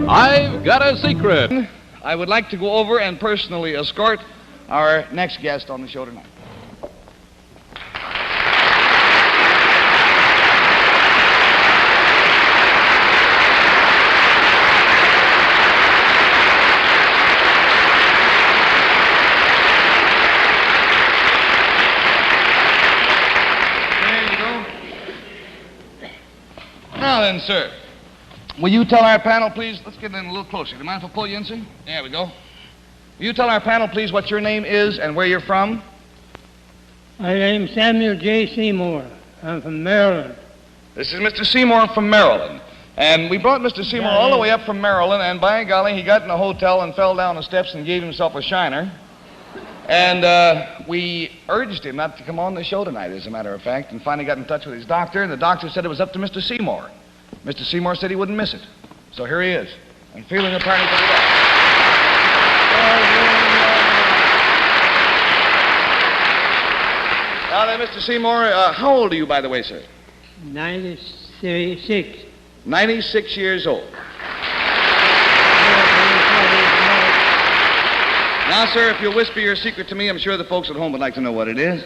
I've got a secret. I would like to go over and personally escort our next guest on the show tonight. Now then, sir, will you tell our panel, please? Let's get in a little closer. Do you mind if I pull you in, sir? There we go. Will you tell our panel, please, what your name is and where you're from? My name's Samuel J. Seymour. I'm from Maryland. This is Mr. Seymour from Maryland. And we brought Mr. Seymour all the way up from Maryland, and by golly, he got in a hotel and fell down the steps and gave himself a shiner. And we urged him not to come on the show tonight, as a matter of fact, and finally got in touch with his doctor, and the doctor said it was up to Mr. Seymour. Mr. Seymour said he wouldn't miss it. So here he is, and feeling apparently pretty well. Now then, Mr. Seymour, how old are you, by the way, sir? 96. 96 years old. Now, sir, if you'll whisper your secret to me, I'm sure the folks at home would like to know what it is.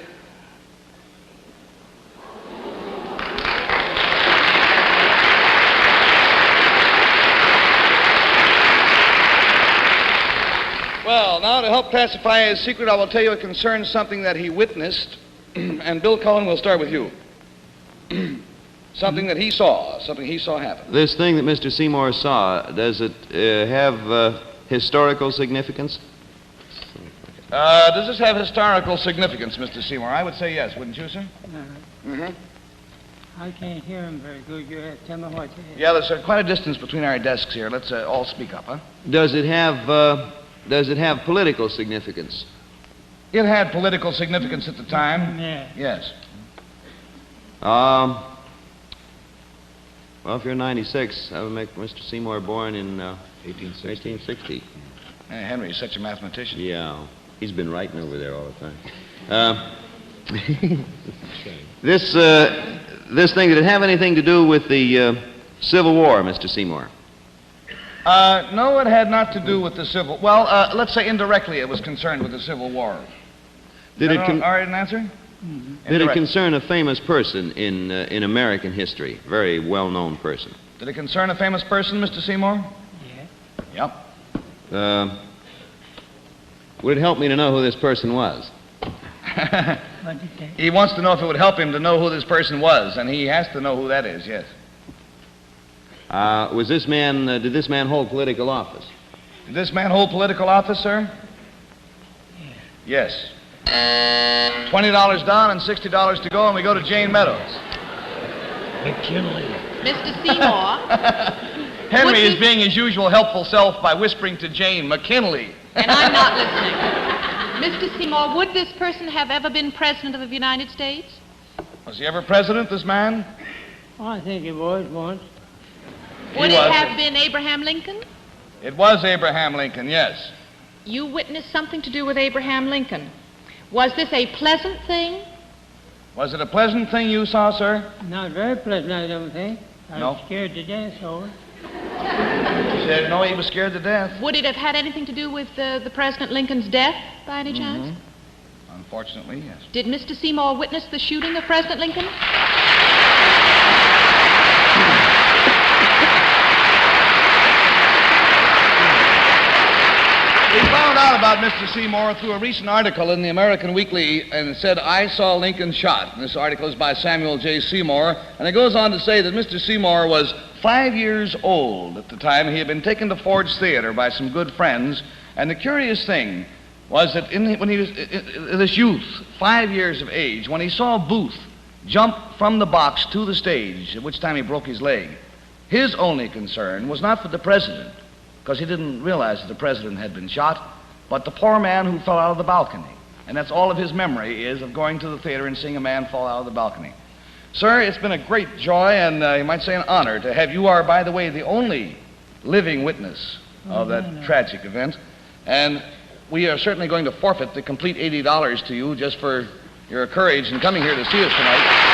Well, now, to help classify his secret, I will tell you it concerns something that he witnessed. And Bill Cullen, we'll start with you. Something that he saw happen. This thing that Mr. Seymour saw, does it have historical significance? Does this have historical significance, Mr. Seymour? I would say yes, wouldn't you, sir? I can't hear him very good. You have to tell me what it is. Yeah, there's quite a distance between our desks here. Let's all speak up, huh? Does it have political significance? It had political significance at the time. Yeah. Yes. Well, if you're 96, that would make Mr. Seymour born in 1860. Hey, Henry is such a mathematician. Yeah. He's been writing over there all the time. This thing, did it have anything to do with the Civil War, Mr. Seymour? No, it had not to do with the Civil... Well, let's say indirectly it was concerned with the Civil War. Did it all right, an answer? Mm-hmm. Did it concern a famous person in American history? Very well-known person. Did it concern a famous person, Mr. Seymour? Yeah. Yep. Would it help me to know who this person was? What did you say? He wants to know if it would help him to know who this person was, and he has to know who that is, yes. Did this man hold political office? Did this man hold political office, sir? Yeah. Yes. $20 down and $60 to go, and we go to Jayne Meadows. Mr. Seymour. Henry is being his usual helpful self by whispering to Jane, McKinley. And I'm not listening. Mr. Seymour, would this person have ever been president of the United States? Was he ever president, this man? Oh, I think it was once. Would it have been Abraham Lincoln? It was Abraham Lincoln, yes. You witnessed something to do with Abraham Lincoln. Was this a pleasant thing? Was it a pleasant thing you saw, sir? Not very pleasant, I don't think. I was scared to death over it. He said, no, he was scared to death. Would it have had anything to do with the President Lincoln's death, by any chance? Unfortunately, yes. Did Mr. Seymour witness the shooting of President Lincoln? We found out about Mr. Seymour through a recent article in the American Weekly, and it said, I saw Lincoln shot. And this article is by Samuel J. Seymour, and it goes on to say that Mr. Seymour was 5 years old at the time. He had been taken to Ford's Theater by some good friends, and the curious thing was that when he was this youth, 5 years of age, when he saw Booth jump from the box to the stage, at which time he broke his leg, his only concern was not for the president, because he didn't realize that the president had been shot, but the poor man who fell out of the balcony. And that's all of his memory is of going to the theater and seeing a man fall out of the balcony. Sir, it's been a great joy and you might say an honor to have you are, by the way, the only living witness of that tragic event. And we are certainly going to forfeit the complete $80 to you just for your courage in coming here to see us tonight.